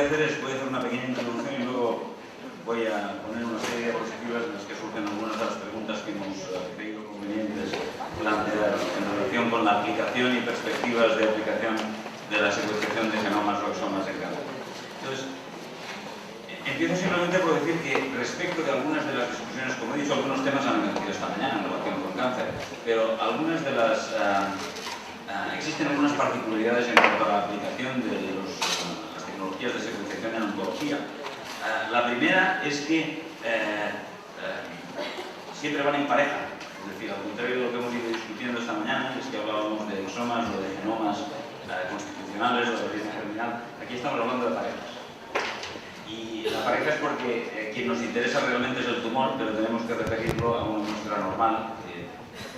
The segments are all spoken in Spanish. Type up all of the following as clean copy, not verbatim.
a hacer es, voy a hacer una pequeña introducción y luego voy a poner una serie de diapositivas en las que surgen algunas de las preguntas que hemos creído convenientes plantear en relación con la aplicación y perspectivas de aplicación de la secuenciación de genomas o exomas en cáncer. Entonces, empiezo simplemente por decir que respecto de algunas de las discusiones, como he dicho, algunos temas han emergido esta mañana en relación con cáncer, pero algunas de las existen algunas particularidades en cuanto a la aplicación de las tecnologías de secuenciación en oncología. La primera es que siempre van en pareja, es decir, al contrario de lo que hemos ido discutiendo esta mañana, es que hablábamos de exomas o de genomas constitucionales o de origen germinal, aquí estamos hablando de parejas. Y la pareja es porque quien nos interesa realmente es el tumor, pero tenemos que referirlo a una muestra normal, que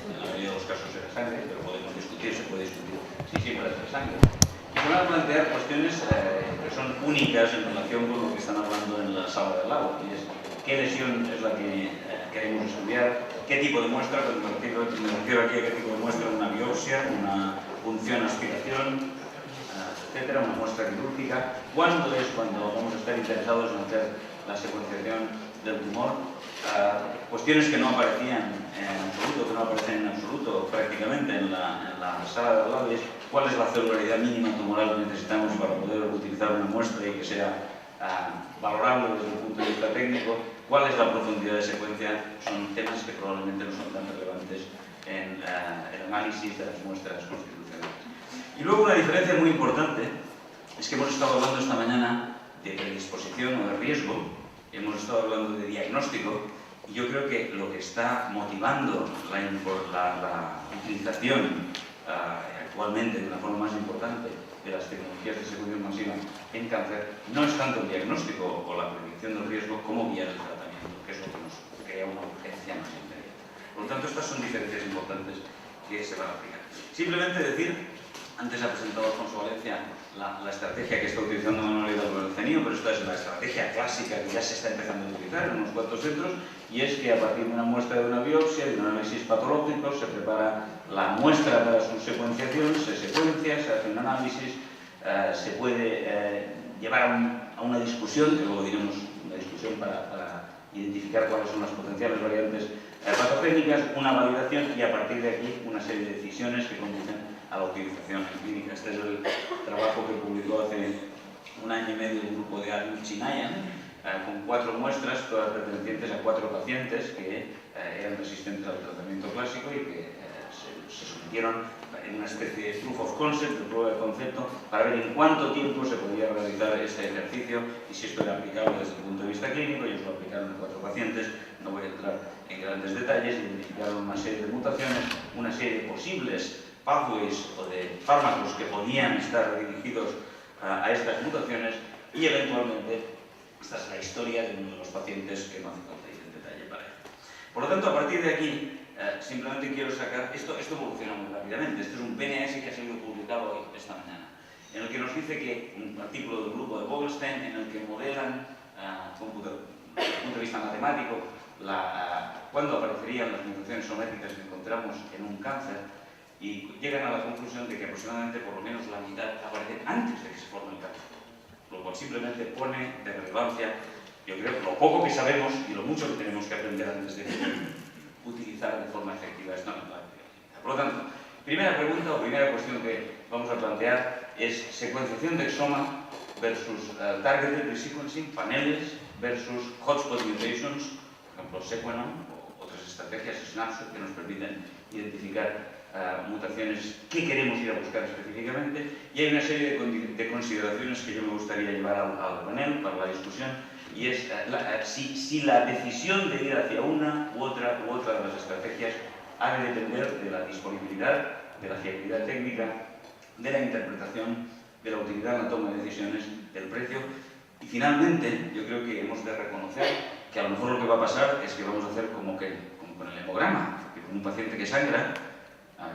en la mayoría de los casos era sangre, pero podemos discutir, se puede discutir si puede ser sangre. Y se van a plantear cuestiones que son únicas en relación con lo que están hablando en la sala del lado, y es qué lesión es la que queremos estudiar, qué tipo de muestra, me refiero aquí a qué tipo de muestra, una biopsia, una punción aspiración, etcétera, una muestra quirúrgica, cuándo es cuando vamos a estar interesados en hacer la secuenciación del tumor, cuestiones que no aparecían en absoluto, que no aparecen en absoluto prácticamente en la sala de al lado, es cuál es la celularidad mínima tumoral que necesitamos para poder utilizar una muestra y que sea valorable desde el punto de vista técnico, cuál es la profundidad de secuencia, son temas que probablemente no son tan relevantes en el análisis de las muestras constitucionales. Y luego una diferencia muy importante es que hemos estado hablando esta mañana de predisposición o de riesgo, hemos estado hablando de diagnóstico, y yo creo que lo que está motivando la utilización actualmente de una forma más importante de las tecnologías de secuenciación masiva en cáncer no es tanto el diagnóstico o la predicción del riesgo como guiar el tratamiento, que es lo que nos crea una urgencia más inmediata. Por lo tanto, estas son diferencias importantes que se van a aplicar. Simplemente decir, antes ha presentado Alfonso Valencia la estrategia que está utilizando Manuel Hidalgo Cenio, pero esta es la estrategia clásica que ya se está empezando a utilizar en unos cuantos centros, y es que a partir de una muestra de una biopsia, de un análisis patológico, se prepara la muestra para su secuenciación, se secuencia, se hace un análisis, se puede llevar a una discusión, que luego diremos una discusión para identificar cuáles son las potenciales variantes patogénicas, una validación y a partir de aquí una serie de decisiones que conducen a la utilización en clínica. Este es el trabajo que publicó hace un año y medio el grupo de Arun Chinayan, con 4 muestras, todas pertenecientes a 4 pacientes que eran resistentes al tratamiento clásico y que se sometieron en una especie de proof of concept, de prueba de concepto, para ver en cuánto tiempo se podía realizar este ejercicio y si esto era aplicable desde el punto de vista clínico. Ellos lo aplicaron en 4 pacientes, no voy a entrar en grandes detalles, identificaron una serie de mutaciones, una serie de posibles pathways o de fármacos que podían estar dirigidos a estas mutaciones y eventualmente esta es la historia de uno de los pacientes que no hace falta ir en detalle para ello. Por lo tanto, a partir de aquí, simplemente quiero sacar, esto evoluciona muy rápidamente, esto es un PNAS que ha sido publicado hoy, esta mañana, en el que nos dice que, un artículo del grupo de Vogelstein, en el que modelan, desde el punto de vista matemático, cuándo aparecerían las mutaciones somáticas que encontramos en un cáncer, y llegan a la conclusión de que aproximadamente por lo menos la mitad aparecen antes de que se forme el cáncer, lo cual simplemente pone de relevancia, yo creo, lo poco que sabemos y lo mucho que tenemos que aprender antes de utilizar de forma efectiva esta metodología. Por lo tanto, primera pregunta o primera cuestión que vamos a plantear es secuenciación de exoma versus targeted resequencing, paneles versus hotspot mutations, por ejemplo, Sequenom o otras estrategias, Snapshot, que nos permiten identificar mutaciones que queremos ir a buscar específicamente, y hay una serie de consideraciones que yo me gustaría llevar al panel para la discusión, y es si la decisión de ir hacia una u otra de las estrategias ha de depender de la disponibilidad, de la fiabilidad técnica, de la interpretación, de la utilidad en la toma de decisiones, del precio, y finalmente yo creo que hemos de reconocer que a lo mejor lo que va a pasar es que vamos a hacer como con el hemograma, que con un paciente que sangra,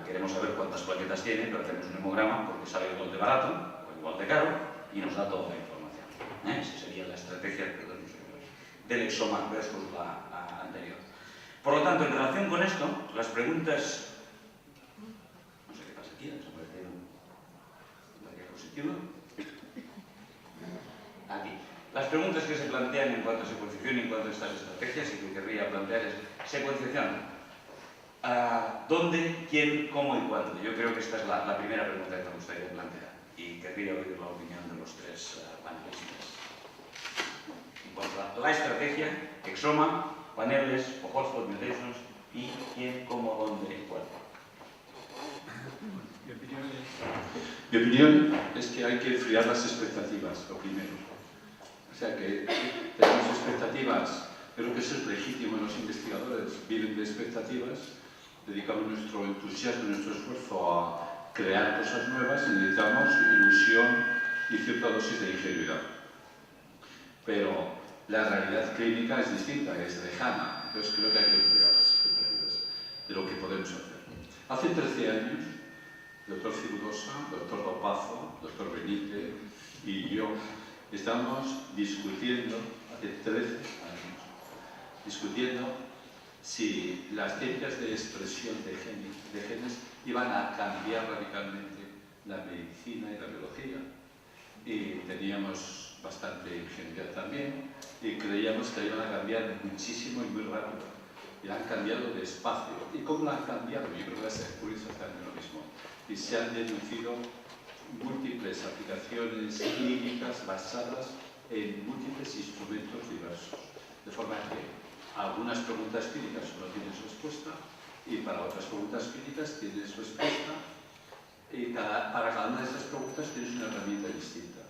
queremos saber cuántas plaquetas tiene, pero hacemos un hemograma porque sale igual de barato o igual de caro y nos da toda la información. Esa sería la estrategia del exoma versus la anterior. Por lo tanto, en relación con esto, las preguntas... No sé qué pasa aquí, desapareció la diapositiva. Aquí Las preguntas que se plantean en cuanto a secuenciación y en cuanto a estas estrategias, y que querría plantear es secuenciación. ¿Dónde, quién, cómo y cuándo? Yo creo que esta es la primera pregunta que me gustaría plantear y querría oír la opinión de los tres panelistas. En cuanto a la estrategia, exoma, paneles o hotspot mutations y quién, cómo, dónde y cuándo. Mi opinión es que hay que enfriar las expectativas, lo primero. O sea que tenemos expectativas, creo que eso es legítimo, los investigadores viven de expectativas, dedicamos nuestro entusiasmo, nuestro esfuerzo a crear cosas nuevas y necesitamos ilusión y cierta dosis de ingenuidad. Pero la realidad clínica es distinta, es lejana, entonces creo que hay que enfriar las expectativas de lo que podemos hacer. Hace 13 años, el doctor Cirudosa, el doctor Dopazo, el doctor Benítez y yo estábamos discutiendo, hace 13 años, discutiendo si las técnicas de expresión de genes iban a cambiar radicalmente la medicina y la biología. Y teníamos bastante ingenuidad también y creíamos que iban a cambiar muchísimo y muy rápido. Y han cambiado despacio. ¿Y cómo lo han cambiado? Yo creo que las experiencias también lo mismo. Y se han deducido múltiples aplicaciones clínicas basadas en múltiples instrumentos diversos. De forma que algunas preguntas clínicas no tienen respuesta y para otras preguntas clínicas tienes respuesta y para cada una de esas preguntas tienes una herramienta distinta.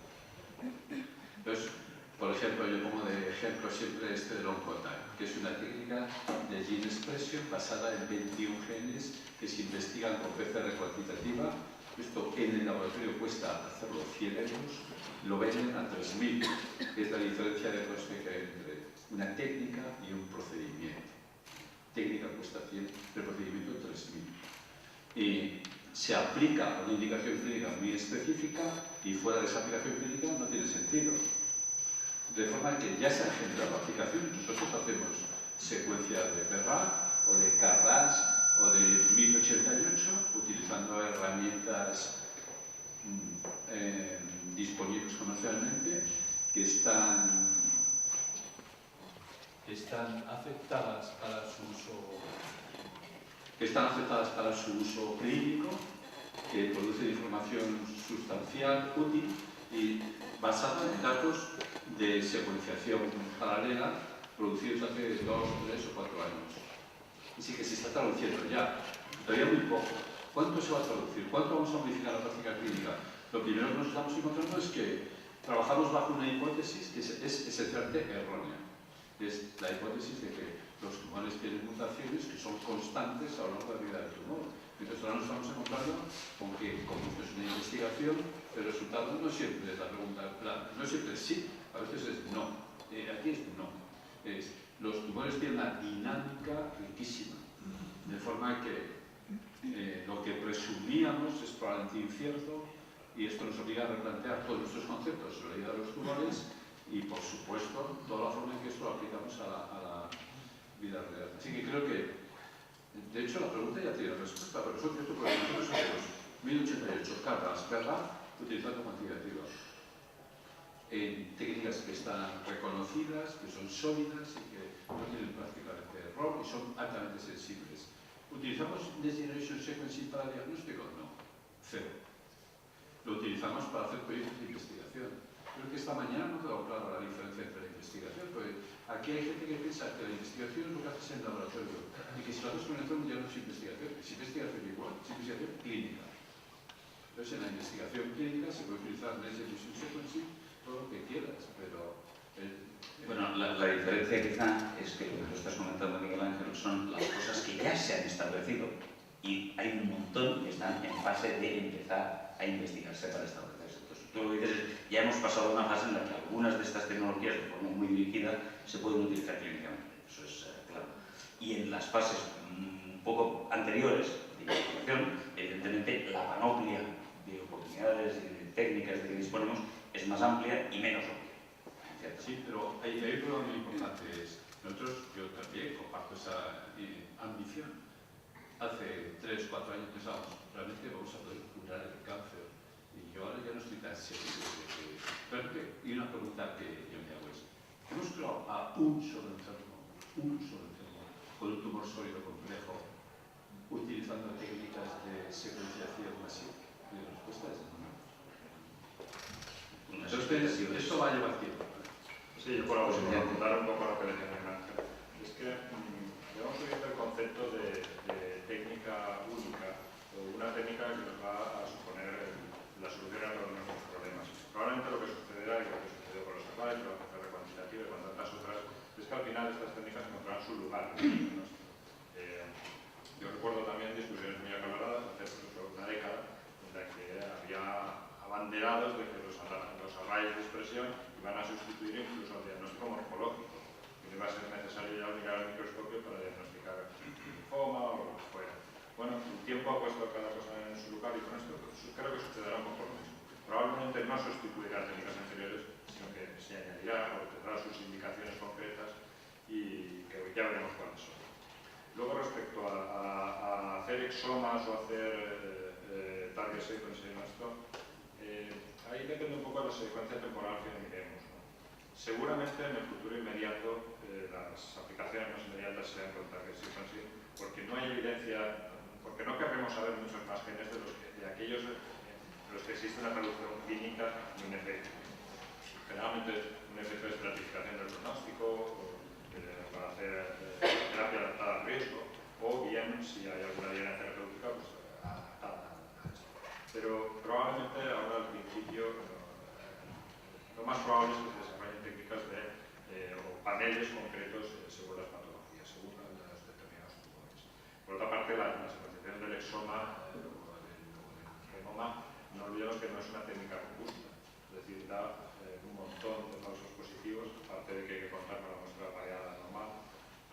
Entonces, por ejemplo, yo pongo de ejemplo siempre este del Oncotype, que es una técnica de gene expression basada en 21 genes que se investigan con PCR cuantitativa. Esto en el laboratorio cuesta hacerlo 100 euros, lo venden a 3.000, que es la diferencia de coste que hay entre una técnica y un procedimiento. Técnica cuesta 100, el procedimiento 3.000. Y se aplica a una indicación clínica muy específica y fuera de esa aplicación clínica no tiene sentido. De forma que ya se han generado aplicaciones. Nosotros hacemos secuencias de PERRA o de CARRAS o de 1088 utilizando herramientas disponibles comercialmente que están afectadas para su uso clínico, que produce información sustancial, útil y basada en datos de secuenciación paralela producidos hace 2, 3 o 4 años. Y sí que se está traduciendo ya, todavía muy poco. ¿Cuánto se va a traducir? ¿Cuánto vamos a modificar la práctica clínica? Lo primero que nos estamos encontrando es que trabajamos bajo una hipótesis que es esencialmente errónea. Es la hipótesis de que los tumores tienen mutaciones que son constantes a lo largo de la vida del tumor. Entonces ahora nos estamos encontrando con que, como esto es una investigación, el resultado no siempre es la pregunta, no siempre es sí, a veces es no. Aquí es no. Los tumores tienen una dinámica riquísima, de forma que lo que presumíamos es probablemente incierto y esto nos obliga a replantear todos nuestros conceptos sobre la vida de los tumores y, por supuesto, toda la forma en que esto lo aplicamos a la vida real. Así que creo que, de hecho, la pregunta ya tiene respuesta, pero nosotros hacemos 1088 cargas, ¿verdad? Utilizando cuantitativa. En técnicas que están reconocidas, que son sólidas y que no tienen prácticamente error y son altamente sensibles. ¿Utilizamos Next Generation Sequencing para diagnóstico? No, cero. Lo utilizamos para hacer proyectos de investigación. Creo que esta mañana no ha quedado clara la diferencia entre la investigación, porque aquí hay gente que piensa que la investigación es lo que haces en el laboratorio y que si lo haces con el entorno ya no es investigación, es investigación igual, es investigación clínica. Entonces, en la investigación clínica se puede utilizar Next Generation Sequencing todo lo que quieras, pero... Bueno, la diferencia quizá es que lo que tú estás comentando, Miguel Ángel, son las cosas que ya se han establecido y hay un montón que están en fase de empezar a investigarse para establecerse. Entonces, tú lo que dices es, ya hemos pasado a una fase en la que algunas de estas tecnologías de forma muy dirigida se pueden utilizar clínicamente, eso es claro. Y en las fases un poco anteriores de investigación, evidentemente la panoplia de oportunidades y de técnicas de que disponemos es más amplia y menos obvia. Sí, pero hay un problema muy importante. Nosotros, yo también comparto esa ambición. Hace 3 o 4 años pensábamos, realmente vamos a poder curar el cáncer. Y yo ahora ya no estoy tan seguro de que... Y una pregunta que yo me hago hemos curado a un solo enfermo, con un tumor sólido complejo, utilizando técnicas de secuenciación masiva. Mi respuesta es no. Entonces, esto va a llevar tiempo. Sí, yo por apuntar un poco a lo que decía Ángel. Es que debemos utilizar el concepto de técnica única, o una técnica que nos va a suponer la solución a todos nuestros problemas. Probablemente lo que sucederá, y lo que sucedió con los salvajes, con la PCR cuantitativa y con tantas otras, es que al final estas técnicas encontrarán su lugar. Yo recuerdo también discusiones muy acaloradas hace una década en la que había abanderados de que los arrays de expresión iban a sustituir incluso al diagnóstico morfológico, que no iba a ser necesario ya mirar al microscopio para diagnosticar linfoma o lo que fuera. Bueno, el tiempo ha puesto cada cosa en su lugar y con esto creo que sucederá un poco lo mismo. Probablemente no sustituirá técnicas anteriores, sino que se añadirá o tendrá sus indicaciones concretas y que ya veremos cuáles son. Luego, respecto a hacer exomas o hacer target sequencing, ahí depende un poco de la secuencia temporal que miremos, ¿no? Seguramente en el futuro inmediato las aplicaciones más inmediatas sean con target sequencing, porque no hay evidencia, porque no querremos saber muchos más genes de aquellos en los que existe una traducción clínica de un efecto. Generalmente un efecto de estratificación del pronóstico, para hacer terapia adaptada al riesgo, o bien, si hay alguna evidencia terapéutica, pues adaptada a esto. Pero probablemente ahora al principio lo más probable es que se desarrollen técnicas o paneles concretos según las patologías, según los determinados tumores. Por otra parte, la secuenciación del exoma o del genoma, no olvidemos que no es una técnica robusta, es decir, da un montón de falsos positivos, aparte de que hay que contar con la muestra variada normal,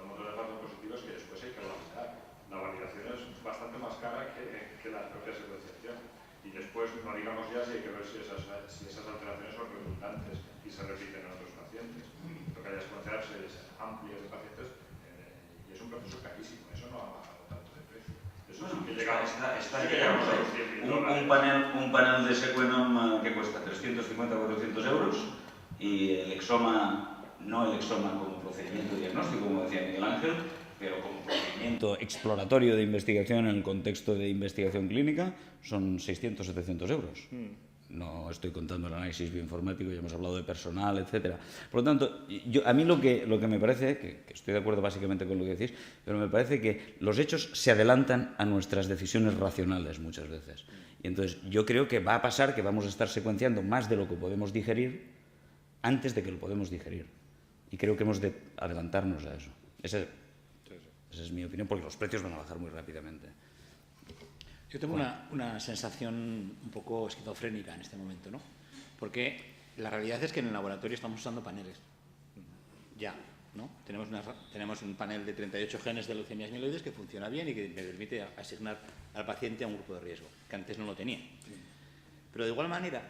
un montón de falsos positivos que después hay que validar. La validación es bastante más cara que la propia secuenciación. Y después, no digamos ya si hay que ver si esas alteraciones son redundantes y se repiten en otros pacientes. Lo que hay que secuenciar series amplias de pacientes y es un proceso carísimo. Eso no ha bajado tanto de precio. Eso sí que llegamos, llegamos a los $100.000. Un panel de Sequenom que cuesta 350-400 euros y el exoma, no el exoma como procedimiento diagnóstico, como decía Miguel Ángel, pero como procedimiento exploratorio de investigación en el contexto de investigación clínica, son 600-700 euros. No estoy contando el análisis bioinformático, ya hemos hablado de personal, etc. Por lo tanto, a mí lo que me parece, que estoy de acuerdo básicamente con lo que decís, pero me parece que los hechos se adelantan a nuestras decisiones racionales muchas veces. Y entonces yo creo que va a pasar que vamos a estar secuenciando más de lo que podemos digerir antes de que lo podemos digerir. Y creo que hemos de adelantarnos a eso. Esa es mi opinión, porque los precios van a bajar muy rápidamente. Yo tengo una sensación un poco esquizofrénica en este momento, ¿no? Porque la realidad es que en el laboratorio estamos usando paneles. Ya, ¿no? Tenemos un panel de 38 genes de leucemias mieloides que funciona bien y que me permite asignar al paciente a un grupo de riesgo, que antes no lo tenía. Pero de igual manera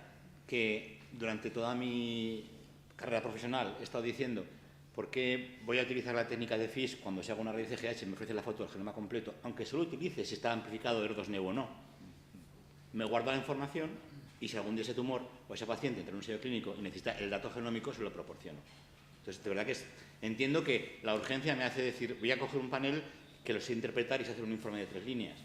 que durante toda mi carrera profesional he estado diciendo ¿por qué voy a utilizar la técnica de FISH cuando se haga una raíz de GH y me ofrece la foto del genoma completo, aunque solo utilice si está amplificado ER2-neu o no? Me guardo la información y si algún día ese tumor o ese paciente entra en un ensayo clínico y necesita el dato genómico, se lo proporciono. Entonces, de verdad que entiendo que la urgencia me hace decir, voy a coger un panel que lo sé interpretar y sé hacer un informe de 3 líneas.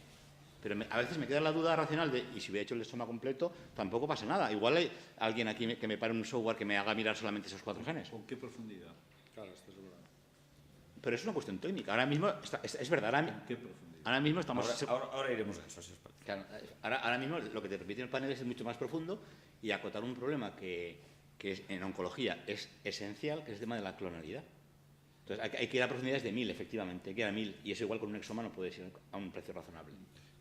Pero a veces me queda la duda racional de, ¿y si hubiera hecho el exoma completo? Tampoco pasa nada. Igual hay alguien aquí que me pare un software que me haga mirar solamente esos 4 genes. ¿Con qué profundidad? Claro, esto es verdad. Pero es una cuestión técnica. Ahora mismo, es verdad, ahora mismo estamos... Ahora iremos a eso. Claro, ahora mismo lo que te permite el panel es mucho más profundo y acotar un problema que en oncología es esencial, que es el tema de la clonalidad. Entonces hay que ir a profundidades de 1000, efectivamente, hay que ir a 1000, y eso igual con un exoma no puede ser a un precio razonable.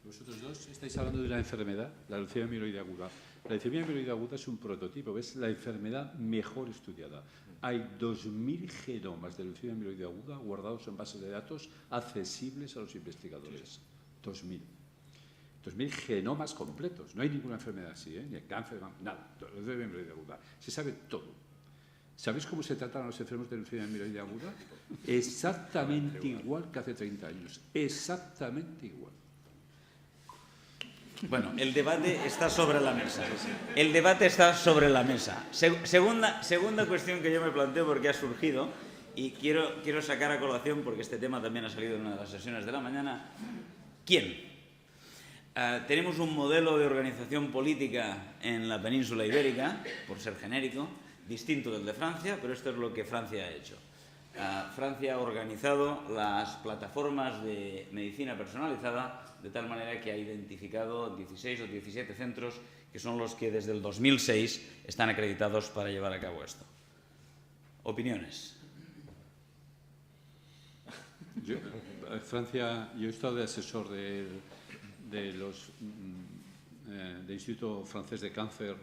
Vosotros dos estáis hablando de una enfermedad, la leucemia mieloide aguda. La leucemia mieloide aguda es un prototipo, es la enfermedad mejor estudiada. Hay 2000 genomas de leucemia mieloide aguda guardados en bases de datos accesibles a los investigadores. 2000 genomas completos. No hay ninguna enfermedad así, ni cáncer, nada. Leucemia mieloide aguda. Se sabe todo. ¿Sabéis cómo se tratan a los enfermos de leucemia mieloide aguda? Exactamente igual que hace 30 años. Exactamente igual. Bueno, el debate está sobre la mesa. El debate está sobre la mesa. Segunda cuestión que yo me planteo porque ha surgido y quiero sacar a colación porque este tema también ha salido en una de las sesiones de la mañana. ¿Quién? Tenemos un modelo de organización política en la península ibérica, por ser genérico, distinto del de Francia, pero esto es lo que Francia ha hecho. Francia ha organizado las plataformas de medicina personalizada de tal manera que ha identificado 16 o 17 centros que son los que desde el 2006 están acreditados para llevar a cabo esto. ¿Opiniones? Francia, yo he estado de asesor del Instituto Francés de Cáncer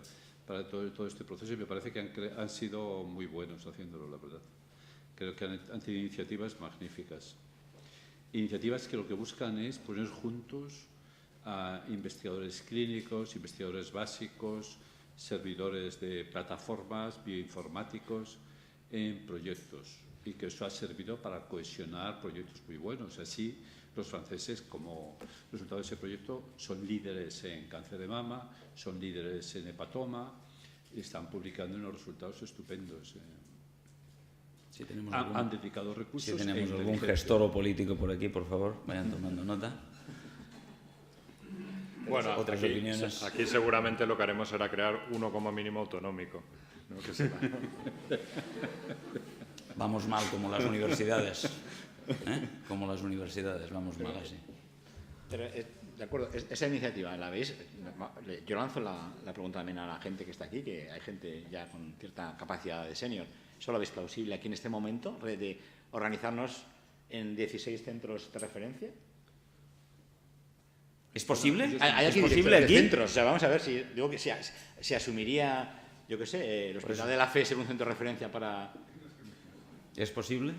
para todo este proceso y me parece que han sido muy buenos haciéndolo, la verdad. Creo que han tenido iniciativas magníficas. Iniciativas que lo que buscan es poner juntos a investigadores clínicos, investigadores básicos, servidores de plataformas, bioinformáticos en proyectos y que eso ha servido para cohesionar proyectos muy buenos. Así, los franceses, como resultado de ese proyecto, son líderes en cáncer de mama, son líderes en hepatoma y están publicando unos resultados estupendos. Si tenemos han dedicado recursos. Si tenemos algún gestor o político por aquí, por favor, vayan tomando nota. Bueno, otras opiniones. Aquí seguramente lo que haremos será crear uno como mínimo autonómico, ¿no? Que sepa. Vamos mal como las universidades. Como las universidades, vamos mal así. Pero, de acuerdo, esa iniciativa, ¿la veis? Yo lanzo la pregunta también a la gente que está aquí, que hay gente ya con cierta capacidad de senior. ¿Eso lo veis plausible aquí en este momento, de organizarnos en 16 centros de referencia? ¿Es posible? ¿Hay aquí ¿Es posible aquí? centros? O sea, vamos a ver si digo que se asumiría, yo qué sé, el Hospital de la Fe ser un centro de referencia para... ¿Es posible?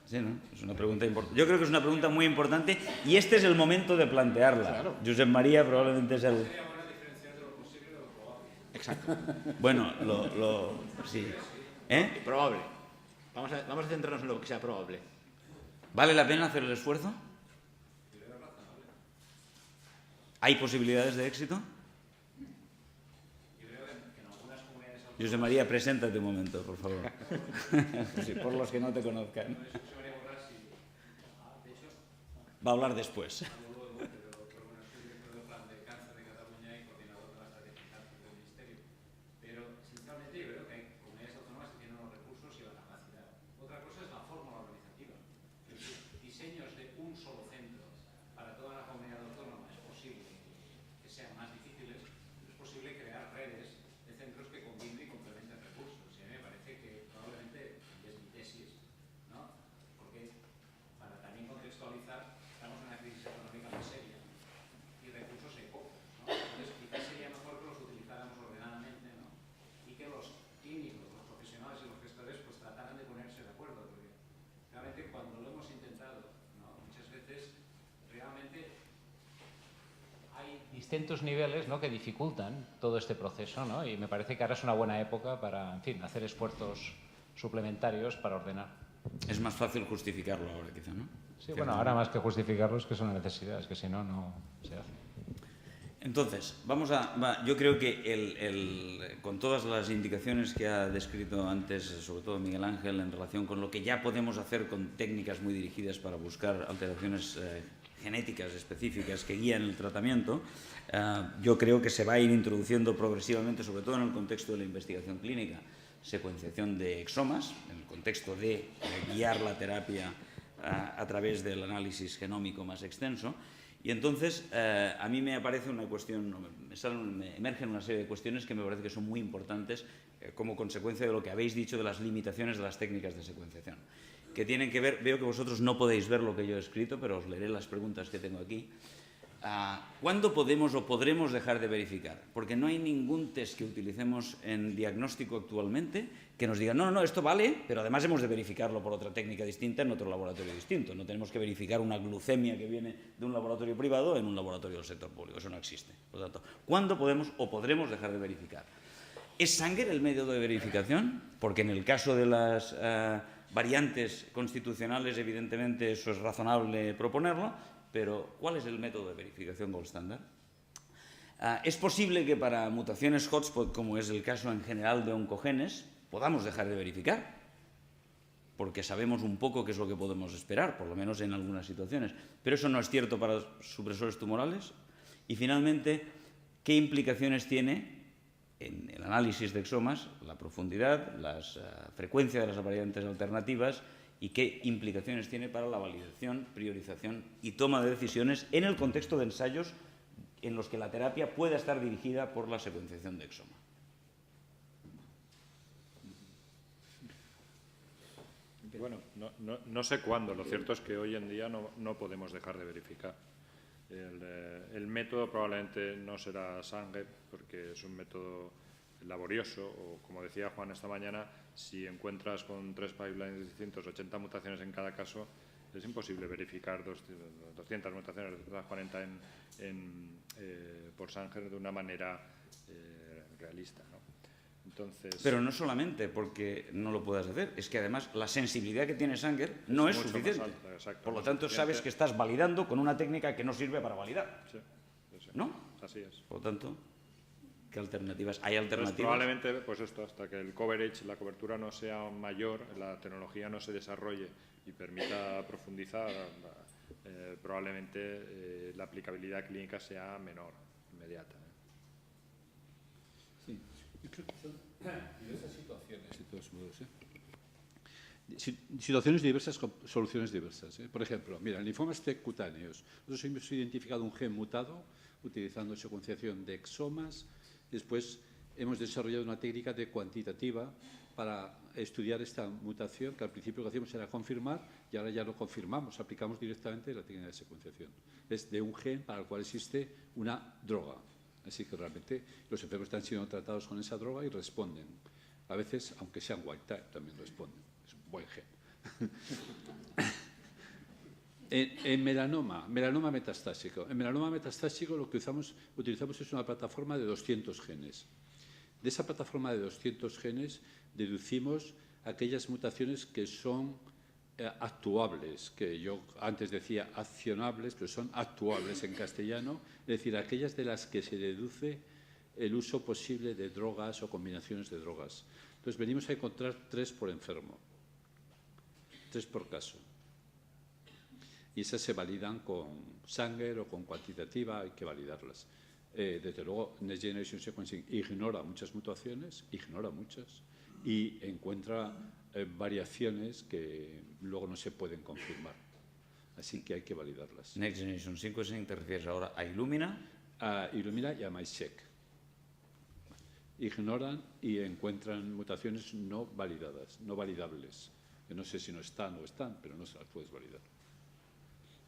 Sí, ¿no? Es una pregunta importante. Yo creo que es una pregunta muy importante y este es el momento de plantearla. Claro. Josep María probablemente es el... Exacto. Bueno, sí. Probable. Vamos a centrarnos en lo que sea probable. ¿Vale la pena hacer el esfuerzo? ¿Hay posibilidades de éxito? José María, preséntate un momento, por favor. Sí, por los que no te conozcan. Va a hablar después. Distintos niveles, ¿no?, que dificultan todo este proceso, ¿no? Y me parece que ahora es una buena época para, en fin, hacer esfuerzos suplementarios para ordenar. Es más fácil justificarlo ahora, quizá, ¿no? Sí, bueno, ahora más que justificarlo es que es una necesidad, es que si no, no se hace. Entonces, yo creo que con todas las indicaciones que ha descrito antes, sobre todo Miguel Ángel, en relación con lo que ya podemos hacer con técnicas muy dirigidas para buscar alteraciones genéticas específicas que guían el tratamiento, yo creo que se va a ir introduciendo progresivamente, sobre todo en el contexto de la investigación clínica, secuenciación de exomas, en el contexto de guiar la terapia a través del análisis genómico más extenso. Y entonces, a mí me aparece una cuestión, me emergen una serie de cuestiones que me parece que son muy importantes como consecuencia de lo que habéis dicho de las limitaciones de las técnicas de secuenciación, que tienen que ver, veo que vosotros no podéis ver lo que yo he escrito, pero os leeré las preguntas que tengo aquí. ¿Cuándo podemos o podremos dejar de verificar? Porque no hay ningún test que utilicemos en diagnóstico actualmente que nos diga, no, esto vale, pero además hemos de verificarlo por otra técnica distinta en otro laboratorio distinto. No tenemos que verificar una glucemia que viene de un laboratorio privado en un laboratorio del sector público. Eso no existe. Por lo tanto, ¿cuándo podemos o podremos dejar de verificar? ¿Es Sanger el método de verificación? Porque en el caso de las variantes constitucionales, evidentemente, eso es razonable proponerlo, pero ¿cuál es el método de verificación gold standard? Es posible que para mutaciones hotspot, como es el caso en general de oncogenes, podamos dejar de verificar, porque sabemos un poco qué es lo que podemos esperar, por lo menos en algunas situaciones. Pero eso no es cierto para supresores tumorales. Y finalmente, ¿qué implicaciones tiene en el análisis de exomas la profundidad, la frecuencia de las variantes alternativas y qué implicaciones tiene para la validación, priorización y toma de decisiones en el contexto de ensayos en los que la terapia pueda estar dirigida por la secuenciación de exoma? Bueno, no sé cuándo. Lo cierto es que hoy en día no podemos dejar de verificar. El método probablemente no será Sanger, porque es un método laborioso, o como decía Juan esta mañana, si encuentras con 3 pipelines distintos 80 mutaciones en cada caso, es imposible verificar 200 mutaciones, 240 por Sanger de una manera realista, ¿no? Entonces, pero no solamente porque no lo puedas hacer, es que además la sensibilidad que tiene Sanger no es suficiente. Exacto, por lo tanto, sabes que estás validando con una técnica que no sirve para validar. Sí. ¿No? Así es. Por lo tanto, ¿qué alternativas? ¿Hay alternativas? Entonces, probablemente, pues esto, hasta que el coverage, la cobertura no sea mayor, la tecnología no se desarrolle y permita profundizar, probablemente la aplicabilidad clínica sea menor, inmediata. Sí, yo creo que son diversas situaciones, de todos modos. Situaciones diversas con soluciones diversas. Por ejemplo, mira, en linfomas cutáneos, nosotros hemos identificado un gen mutado utilizando secuenciación de exomas. Después hemos desarrollado una técnica de cuantitativa para estudiar esta mutación, que al principio lo que hacíamos era confirmar y ahora ya lo confirmamos, aplicamos directamente la técnica de secuenciación. Es de un gen para el cual existe una droga. Así que realmente los enfermos están siendo tratados con esa droga y responden. A veces, aunque sean wild type, también responden. Es un buen gen. En melanoma metastásico. En melanoma metastásico lo que utilizamos es una plataforma de 200 genes. De esa plataforma de 200 genes deducimos aquellas mutaciones que son actuables, que yo antes decía accionables, pero son actuables en castellano, es decir, aquellas de las que se deduce el uso posible de drogas o combinaciones de drogas. Entonces venimos a encontrar 3 por enfermo, 3 por caso. Y esas se validan con Sanger o con cuantitativa, hay que validarlas. Desde luego, Next Generation Sequencing ignora muchas mutaciones, y encuentra variaciones que luego no se pueden confirmar. Así que hay que validarlas. Next Generation Sequencing, ¿te refieres ahora a Illumina? A Illumina y a MySeq. Ignoran y encuentran mutaciones no validadas, no validables. Yo no sé si no están o están, pero no se las puedes validar.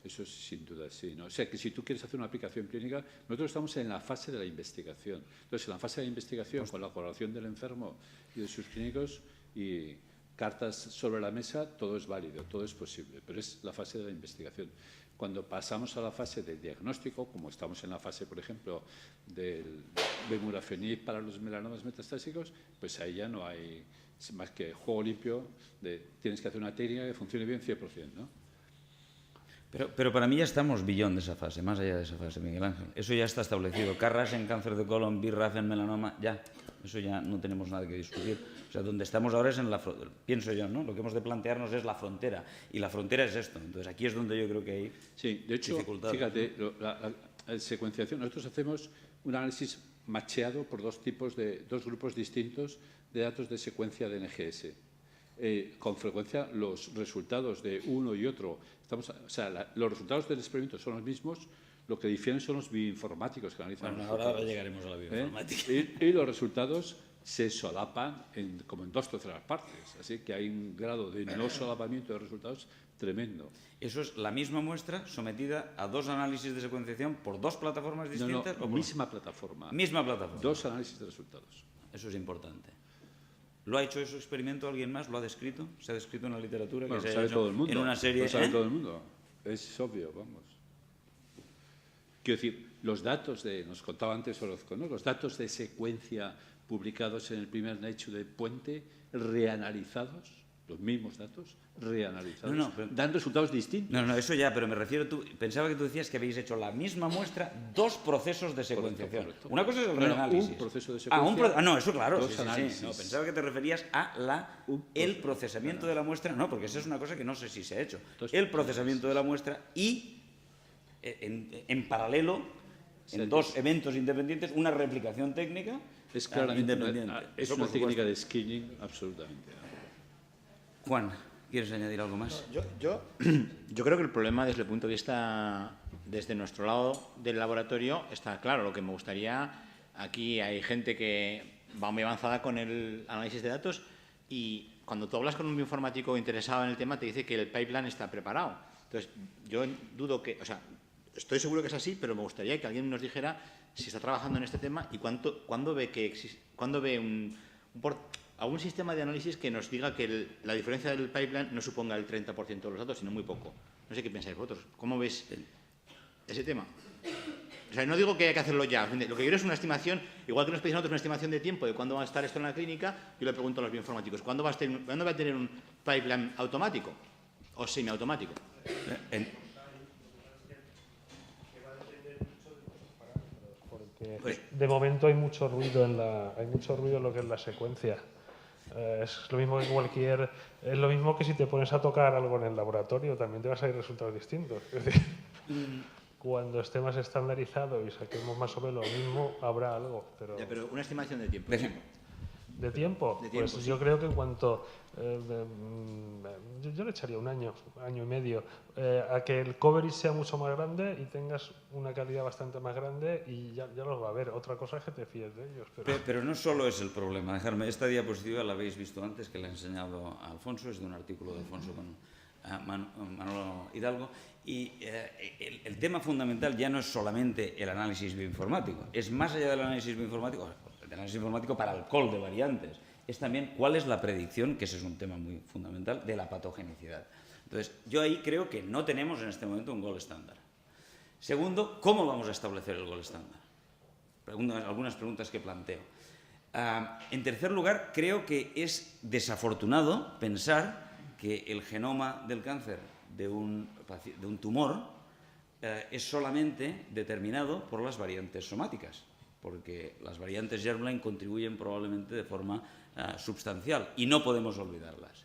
Eso es sin duda sí, ¿no? O sea, que si tú quieres hacer una aplicación clínica, nosotros estamos en la fase de la investigación. Entonces, en la fase de la investigación, con la colaboración del enfermo y de sus clínicos y cartas sobre la mesa, todo es válido, todo es posible, pero es la fase de la investigación. Cuando pasamos a la fase del diagnóstico, como estamos en la fase, por ejemplo, del Bemurafenib para los melanomas metastásicos, pues ahí ya no hay más que juego limpio de tienes que hacer una técnica que funcione bien 100%, ¿no? Pero para mí ya estamos beyond de esa fase, más allá de esa fase, Miguel Ángel. Eso ya está establecido. KRAS en cáncer de colon, BRAF en melanoma, ya. Eso ya no tenemos nada que discutir. O sea, donde estamos ahora es en la frontera. Pienso yo, ¿no? Lo que hemos de plantearnos es la frontera. Y la frontera es esto. Entonces, aquí es donde yo creo que hay sí, de hecho, dificultades. Fíjate, la secuenciación, nosotros hacemos un análisis macheado por dos grupos distintos de datos de secuencia de NGS. Con frecuencia los resultados de uno y otro, los resultados del experimento son los mismos, lo que difieren son los bioinformáticos que analizan. Bueno, ahora llegaremos a la bioinformática. Y los resultados se solapan como en 2/3 partes, así que hay un grado de no solapamiento de resultados tremendo. ¿Eso es la misma muestra sometida a 2 análisis de secuenciación por 2 plataformas distintas? No, misma plataforma. Misma plataforma. 2 análisis de resultados. Eso es importante. ¿Lo ha hecho ese experimento alguien más? ¿Lo ha descrito? ¿Se ha descrito en la literatura? Bueno, que se sabe ha hecho todo el mundo. en una serie? Lo sabe todo el mundo. Es obvio, vamos. Quiero decir, los datos nos contaba antes Orozco, ¿no? Los datos de secuencia publicados en el primer Nature de Puente, reanalizados, los mismos datos, reanalizados, No, pero- dan resultados distintos. No, eso ya, pero me refiero, pensaba que tú decías que habéis hecho la misma muestra, dos procesos de secuenciación. Correcto. Una cosa es el No, no, reanálisis. un proceso de Ah, secuencia, no, eso claro. dos Sí. análisis. No, pensaba que te referías a el procesamiento de la muestra. No, porque esa es una cosa que no sé si se ha hecho. Dos El procesamiento de la muestra y, en paralelo, en Sí, dos eventos independientes, una replicación técnica Es claramente independiente. es Eso, una por técnica supuesto. de skinning absolutamente. Juan, ¿quieres añadir algo más? Yo creo que el problema desde el punto de vista, desde nuestro lado del laboratorio, está claro. Lo que me gustaría, aquí hay gente que va muy avanzada con el análisis de datos y cuando tú hablas con un bioinformático interesado en el tema te dice que el pipeline está preparado. Entonces, yo dudo que, o sea, estoy seguro que es así, pero me gustaría que alguien nos dijera si está trabajando en este tema y cuándo ve que cuándo ve algún sistema de análisis que nos diga que la diferencia del pipeline no suponga el 30% de los datos, sino muy poco. No sé qué pensáis vosotros. ¿Cómo ves ese tema? O sea, no digo que hay que hacerlo ya. Lo que quiero es una estimación, igual que nos pedís a nosotros una estimación de tiempo de cuándo va a estar esto en la clínica, yo le pregunto a los bioinformáticos, ¿cuándo va a tener un pipeline automático o semiautomático? Porque de momento hay mucho ruido en lo que es la secuencia. Es lo mismo que es lo mismo que si te pones a tocar algo en el laboratorio, también te vas a ir resultados distintos. Es decir, cuando esté más estandarizado y saquemos más o menos lo mismo, habrá algo. Pero una estimación de tiempo. ¿De tiempo? De tiempo, Pues sí. yo creo que en cuanto... yo le echaría un año y medio, a que el coverage sea mucho más grande y tengas una calidad bastante más grande y ya los va a ver. Otra cosa es que te fíes de ellos. Pero no solo es el problema. Dejarme, esta diapositiva la habéis visto antes, que la he enseñado a Alfonso, es de un artículo de Alfonso con Manolo Hidalgo, y el tema fundamental ya no es solamente el análisis bioinformático, es más allá del análisis bioinformático, el análisis bioinformático para el call de variantes, es también cuál es la predicción, que ese es un tema muy fundamental, de la patogenicidad. Entonces, yo ahí creo que no tenemos en este momento un gold estándar. Segundo, ¿cómo vamos a establecer el gold estándar? Algunas preguntas que planteo. En tercer lugar, creo que es desafortunado pensar que el genoma del cáncer de un tumor es solamente determinado por las variantes somáticas, porque las variantes germline contribuyen probablemente de forma substancial y no podemos olvidarlas.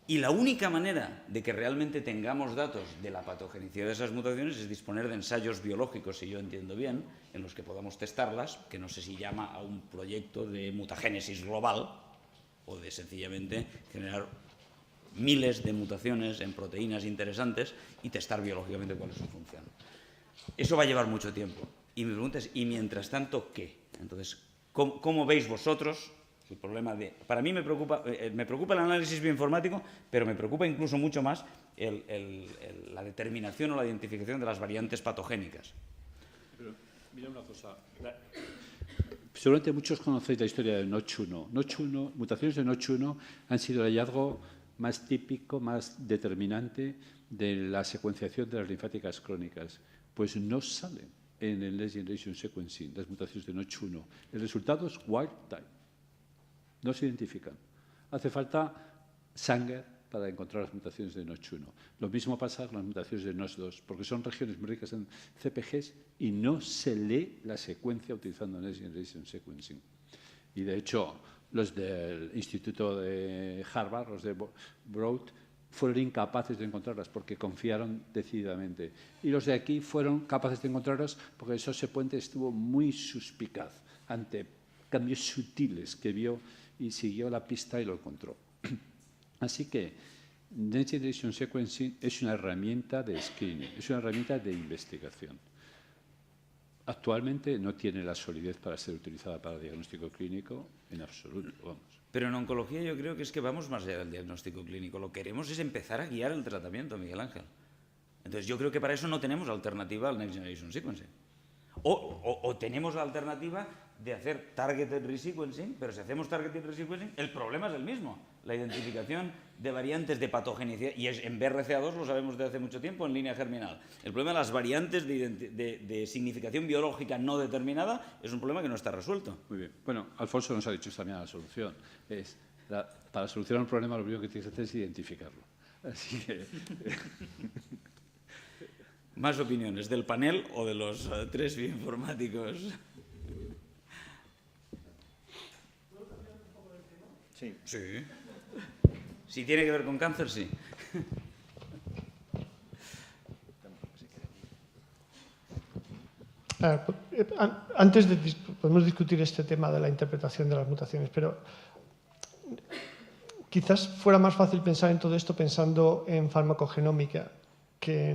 Y la única manera de que realmente tengamos datos de la patogenicidad de esas mutaciones es disponer de ensayos biológicos, si yo entiendo bien, en los que podamos testarlas, que no sé si llama a un proyecto de mutagénesis global o de sencillamente generar miles de mutaciones en proteínas interesantes y testar biológicamente cuál es su función. Eso va a llevar mucho tiempo. Y mi pregunta es, ¿y mientras tanto qué? Entonces, ¿cómo veis vosotros el problema de... Para mí me preocupa el análisis bioinformático, pero me preocupa incluso mucho más la determinación o la identificación de las variantes patogénicas. Pero mira una cosa. Seguramente muchos conocéis la historia del Notch1. Mutaciones de Notch1 han sido el hallazgo más típico, más determinante de la secuenciación de las linfáticas crónicas. Pues no salen en el Next Generation Sequencing las mutaciones de Notch1. El resultado es wild type. No se identifican. Hace falta Sanger para encontrar las mutaciones de Notch1. Lo mismo pasa con las mutaciones de Notch2, porque son regiones muy ricas en CPGs y no se lee la secuencia utilizando Next Generation Sequencing. Y de hecho, los del Instituto de Harvard, los de Broad, fueron incapaces de encontrarlas porque confiaron decididamente. Y los de aquí fueron capaces de encontrarlas porque José Puente estuvo muy suspicaz ante cambios sutiles que vio y siguió la pista y lo encontró. Así que Next Generation Sequencing es una herramienta de screening, es una herramienta de investigación. Actualmente no tiene la solidez para ser utilizada para diagnóstico clínico en absoluto, vamos. Pero en oncología yo creo que es que vamos más allá del diagnóstico clínico. Lo que queremos es empezar a guiar el tratamiento, Miguel Ángel. Entonces yo creo que para eso no tenemos alternativa al Next Generation Sequencing. O tenemos la alternativa de hacer targeted resequencing, pero si hacemos targeted resequencing, el problema es el mismo. La identificación de variantes de patogenicidad, y es en BRCA2 lo sabemos desde hace mucho tiempo en línea germinal. El problema de las variantes de significación biológica no determinada es un problema que no está resuelto. Muy bien. Bueno, Alfonso nos ha dicho también la solución. Es para solucionar un problema lo primero que tienes que hacer es identificarlo. Así que... ¿Más opiniones del panel o de los tres bioinformáticos? Sí. Sí. Si tiene que ver con cáncer, sí. Antes de podemos discutir este tema de la interpretación de las mutaciones, pero quizás fuera más fácil pensar en todo esto pensando en farmacogenómica que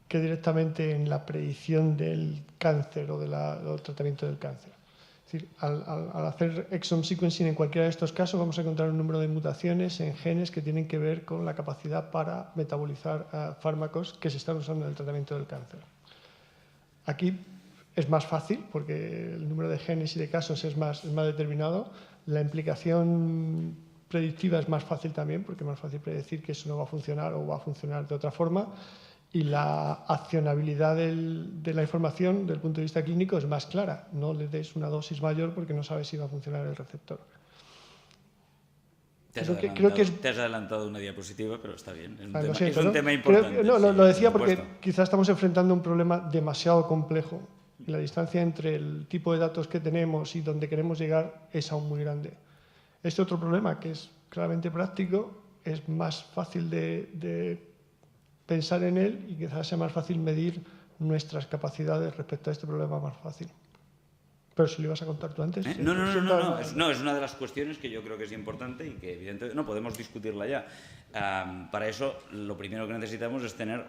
directamente en la predicción del cáncer o del tratamiento del cáncer. Es decir, al hacer exome sequencing en cualquiera de estos casos vamos a encontrar un número de mutaciones en genes que tienen que ver con la capacidad para metabolizar fármacos que se están usando en el tratamiento del cáncer. Aquí es más fácil porque el número de genes y de casos es más determinado. La implicación predictiva es más fácil también porque es más fácil predecir que eso no va a funcionar o va a funcionar de otra forma. Y la accionabilidad de la información desde el punto de vista clínico es más clara. No le des una dosis mayor porque no sabes si va a funcionar el receptor. Te has adelantado una diapositiva, pero está bien. Es un tema importante. Lo decía porque quizás estamos enfrentando un problema demasiado complejo y la distancia entre el tipo de datos que tenemos y donde queremos llegar es aún muy grande. Este otro problema, que es claramente práctico, es más fácil de pensar en él y quizás sea más fácil medir nuestras capacidades respecto a este problema más fácil. Pero si lo ibas a contar tú antes. No, es una de las cuestiones que yo creo que es importante y que evidentemente no podemos discutirla ya. Para eso lo primero que necesitamos es tener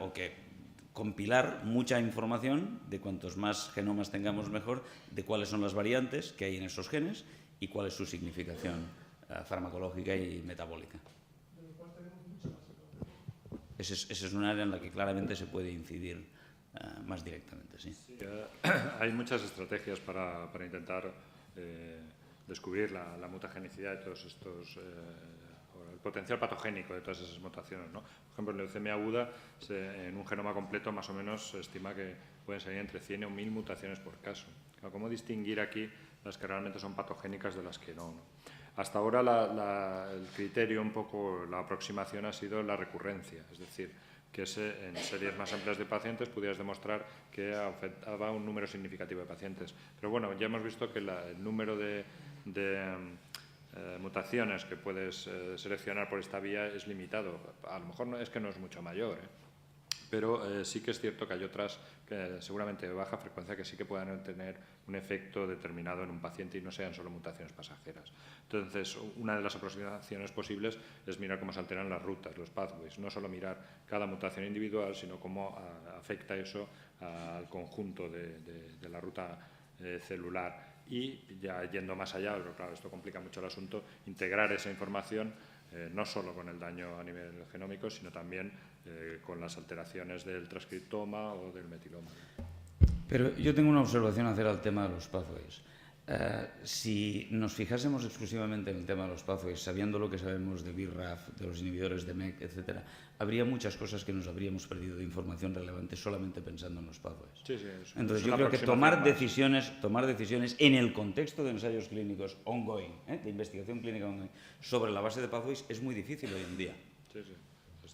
compilar mucha información de cuantos más genomas tengamos mejor, de cuáles son las variantes que hay en esos genes y cuál es su significación farmacológica y metabólica. Esa es una área en la que claramente se puede incidir más directamente. Sí. Sí, hay muchas estrategias para intentar descubrir la mutagenicidad de todos estos, el potencial patogénico de todas esas mutaciones, ¿no? Por ejemplo, en leucemia aguda, en un genoma completo más o menos se estima que pueden salir entre 100 o 1000 mutaciones por caso. ¿Cómo distinguir aquí las que realmente son patogénicas de las que no? Hasta ahora el criterio, un poco la aproximación ha sido la recurrencia, es decir, que en series más amplias de pacientes pudieras demostrar que afectaba un número significativo de pacientes. Pero bueno, ya hemos visto que el número de mutaciones que puedes seleccionar por esta vía es limitado. A lo mejor no es mucho mayor, pero sí que es cierto que hay otras que seguramente de baja frecuencia que sí que puedan tener un efecto determinado en un paciente y no sean solo mutaciones pasajeras. Entonces, una de las aproximaciones posibles es mirar cómo se alteran las rutas, los pathways, no solo mirar cada mutación individual, sino cómo afecta eso al conjunto de la ruta celular. Y ya yendo más allá, pero claro, esto complica mucho el asunto, integrar esa información no solo con el daño a nivel genómico, sino también con las alteraciones del transcriptoma o del metiloma. Pero yo tengo una observación a hacer al tema de los pathways. Si nos fijásemos exclusivamente en el tema de los pathways, sabiendo lo que sabemos de BRAF, de los inhibidores de MEK, etc., habría muchas cosas que nos habríamos perdido de información relevante solamente pensando en los pathways. Sí, entonces yo creo que tomar decisiones en el contexto de ensayos clínicos ongoing, de investigación clínica ongoing, sobre la base de pathways es muy difícil hoy en día. Sí, es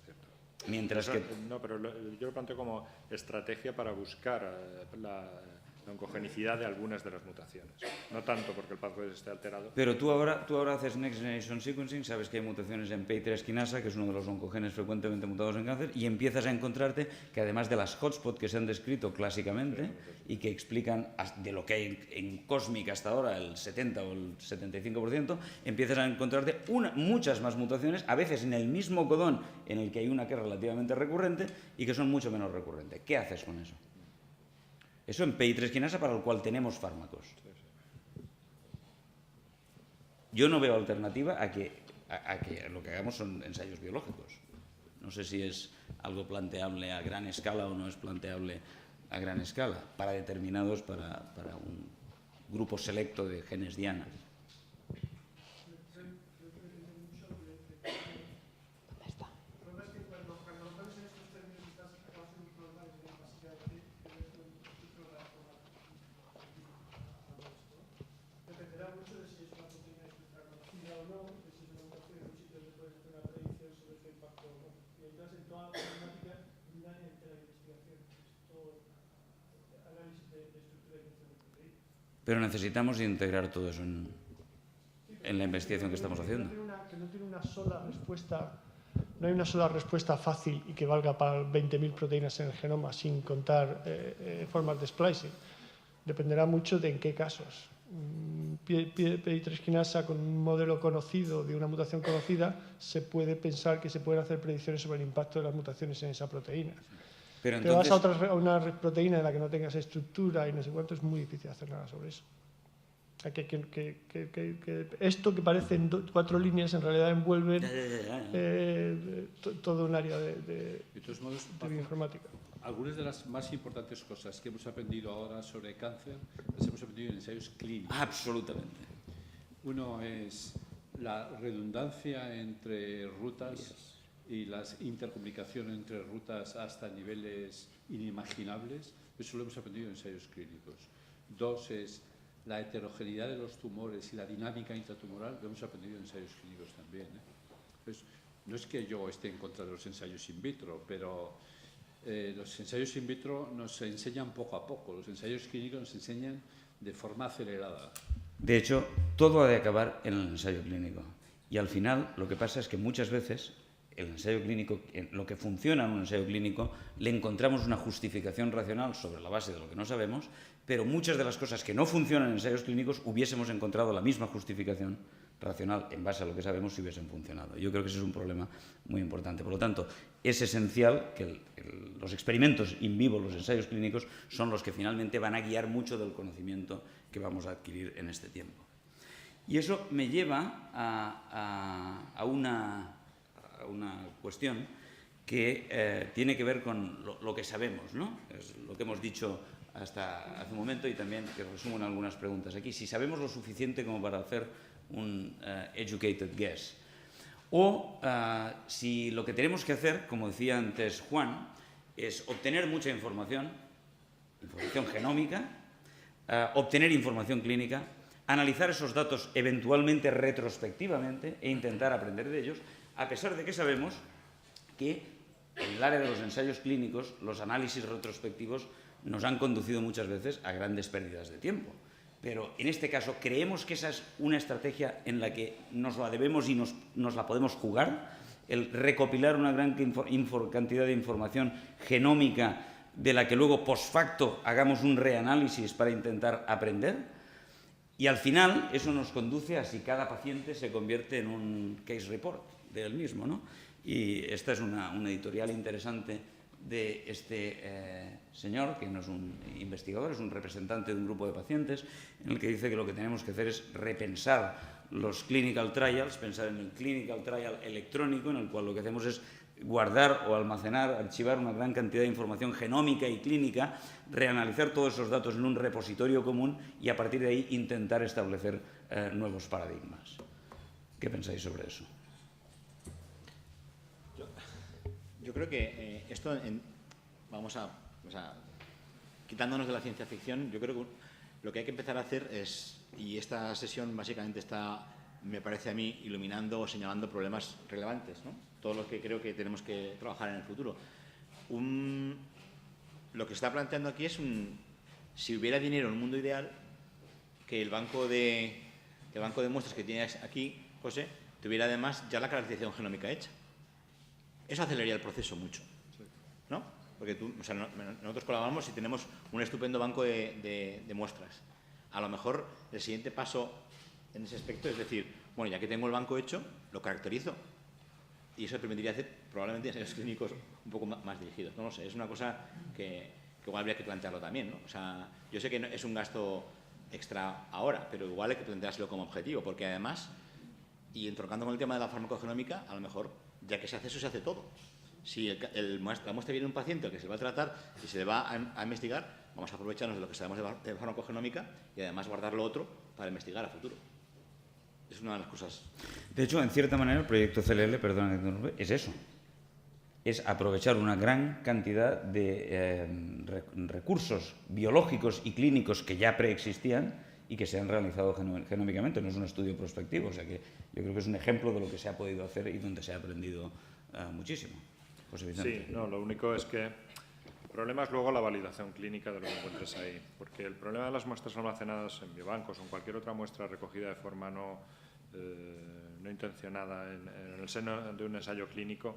cierto. Mientras que... No, pero yo lo planteo como estrategia para buscar la oncogenicidad de algunas de las mutaciones. No tanto porque el pathway esté alterado. Pero tú ahora haces Next Generation Sequencing, sabes que hay mutaciones en PI3 quinasa, que es uno de los oncogenes frecuentemente mutados en cáncer, y empiezas a encontrarte que además de las hotspots que se han descrito clásicamente y que explican de lo que hay en Cosmic hasta ahora, el 70 o el 75%, empiezas a encontrarte muchas más mutaciones, a veces en el mismo codón en el que hay una que es relativamente recurrente y que son mucho menos recurrentes. ¿Qué haces con eso? Eso en PI3 quinasa para el cual tenemos fármacos. Yo no veo alternativa a que lo que hagamos son ensayos biológicos. No sé si es algo planteable a gran escala o no es planteable a gran escala para determinados, para un grupo selecto de genes diana. Pero necesitamos integrar todo eso en la investigación que estamos haciendo. Que no tiene una sola respuesta, no hay una sola respuesta fácil y que valga para 20.000 proteínas en el genoma, sin contar formas de splicing. Dependerá mucho de en qué casos. PI3 kinasa con un modelo conocido de una mutación conocida, se puede pensar que se pueden hacer predicciones sobre el impacto de las mutaciones en esa proteína. Pero vas a una proteína en la que no tengas estructura y no sé cuánto, es muy difícil hacer nada sobre eso. Esto que parecen 4 líneas en realidad envuelven todo un área de todos modos, bioinformática. Algunas de las más importantes cosas que hemos aprendido ahora sobre cáncer las hemos aprendido en ensayos clínicos. Absolutamente. Uno es la redundancia entre rutas y la intercomunicación entre rutas hasta niveles inimaginables. Eso lo hemos aprendido en ensayos clínicos. 2 es la heterogeneidad de los tumores y la dinámica intratumoral, lo hemos aprendido en ensayos clínicos también. Pues, no es que yo esté en contra de los ensayos in vitro, pero los ensayos in vitro nos enseñan poco a poco, los ensayos clínicos nos enseñan de forma acelerada. De hecho, todo ha de acabar en el ensayo clínico. Y al final, lo que pasa es que muchas veces el ensayo clínico, lo que funciona en un ensayo clínico, le encontramos una justificación racional sobre la base de lo que no sabemos, pero muchas de las cosas que no funcionan en ensayos clínicos hubiésemos encontrado la misma justificación racional en base a lo que sabemos si hubiesen funcionado. Yo creo que ese es un problema muy importante. Por lo tanto, es esencial que los experimentos in vivo, los ensayos clínicos, son los que finalmente van a guiar mucho del conocimiento que vamos a adquirir en este tiempo. Y eso me lleva a una cuestión que tiene que ver con lo que sabemos, ¿no? Es lo que hemos dicho hasta hace un momento y también que resumo en algunas preguntas aquí. Si sabemos lo suficiente como para hacer un educated guess. O si lo que tenemos que hacer, como decía antes Juan, es obtener mucha información genómica, obtener información clínica, analizar esos datos eventualmente retrospectivamente e intentar aprender de ellos, a pesar de que sabemos que en el área de los ensayos clínicos los análisis retrospectivos nos han conducido muchas veces a grandes pérdidas de tiempo. Pero en este caso creemos que esa es una estrategia en la que nos la debemos y nos la podemos jugar, el recopilar una gran cantidad de información genómica de la que luego post facto hagamos un reanálisis para intentar aprender. Y al final eso nos conduce a si cada paciente se convierte en un case report de él mismo, ¿no? Y esta es una editorial interesante de este señor, que no es un investigador, es un representante de un grupo de pacientes, en el que dice que lo que tenemos que hacer es repensar los clinical trials, pensar en el clinical trial electrónico, en el cual lo que hacemos es guardar o almacenar, archivar una gran cantidad de información genómica y clínica, reanalizar todos esos datos en un repositorio común y a partir de ahí intentar establecer nuevos paradigmas. ¿Qué pensáis sobre eso? Yo creo que esto, quitándonos de la ciencia ficción, yo creo que lo que hay que empezar a hacer es, y esta sesión básicamente está, me parece a mí, iluminando o señalando problemas relevantes, ¿no? Todo lo que creo que tenemos que trabajar en el futuro. Lo que se está planteando aquí es si hubiera dinero en un mundo ideal, que el banco de muestras que tienes aquí, José, tuviera además ya la caracterización genómica hecha. Eso aceleraría el proceso mucho, ¿no? Porque nosotros colaboramos y tenemos un estupendo banco de muestras. A lo mejor el siguiente paso en ese aspecto es decir, bueno, ya que tengo el banco hecho, lo caracterizo. Y eso permitiría hacer probablemente ensayos clínicos un poco más dirigidos. No lo sé, es una cosa que igual habría que plantearlo también, ¿no? O sea, yo sé que no, es un gasto extra ahora, pero igual hay que planteárselo como objetivo, porque además, y entroncando con el tema de la farmacogenómica, a lo mejor, ya que se hace eso, se hace todo. Si la muestra viene de un paciente al que se va a tratar y se le va a investigar, vamos a aprovecharnos de lo que sabemos de farmacogenómica y además guardar lo otro para investigar a futuro. Es una de las cosas. De hecho, en cierta manera, el proyecto CLL, perdón, es eso. Es aprovechar una gran cantidad de recursos biológicos y clínicos que ya preexistían y que se han realizado genómicamente. No es un estudio prospectivo, o sea que yo creo que es un ejemplo de lo que se ha podido hacer y donde se ha aprendido muchísimo. José Vicente. Sí, no, lo único es que problema es luego la validación clínica de lo que encuentres ahí, porque el problema de las muestras almacenadas en biobancos o en cualquier otra muestra recogida de forma no intencionada en el seno de un ensayo clínico,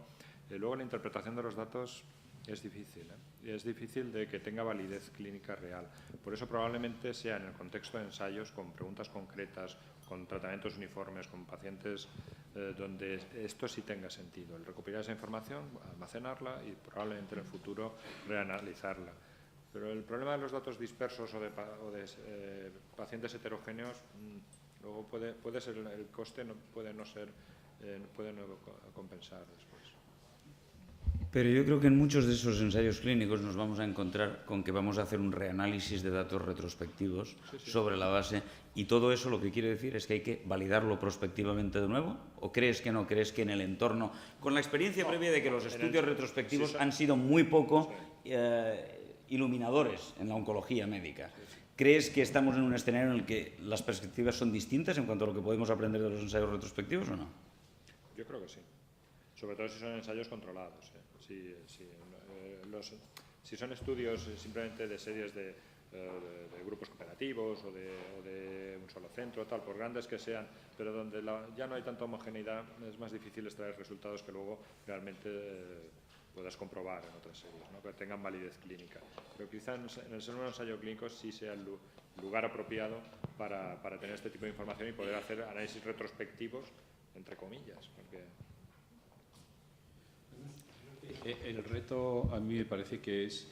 luego la interpretación de los datos es difícil, y es difícil de que tenga validez clínica real. Por eso probablemente sea en el contexto de ensayos con preguntas concretas, con tratamientos uniformes, con pacientes donde esto sí tenga sentido. El recopilar esa información, almacenarla y probablemente en el futuro reanalizarla. Pero el problema de los datos dispersos o de pacientes heterogéneos, luego puede ser el coste, puede no compensar después. Pero yo creo que en muchos de esos ensayos clínicos nos vamos a encontrar con que vamos a hacer un reanálisis de datos retrospectivos sobre la base, y todo eso lo que quiere decir es que hay que validarlo prospectivamente de nuevo. ¿O crees que no? ¿Crees que en el entorno, con la experiencia previa de que los estudios retrospectivos han sido muy poco iluminadores en la oncología médica? ¿Crees que estamos en un escenario en el que las perspectivas son distintas en cuanto a lo que podemos aprender de los ensayos retrospectivos o no? Yo creo que sí. Sobre todo si son ensayos controlados. Si son estudios simplemente de series de grupos cooperativos o de un solo centro, tal, por grandes que sean, pero donde ya no hay tanta homogeneidad, es más difícil extraer resultados que luego realmente puedas comprobar en otras series, ¿no? Que tengan validez clínica. Pero quizá en el ser un ensayo clínico sí sea el lugar apropiado para tener este tipo de información y poder hacer análisis retrospectivos, entre comillas. Porque el reto a mí me parece que es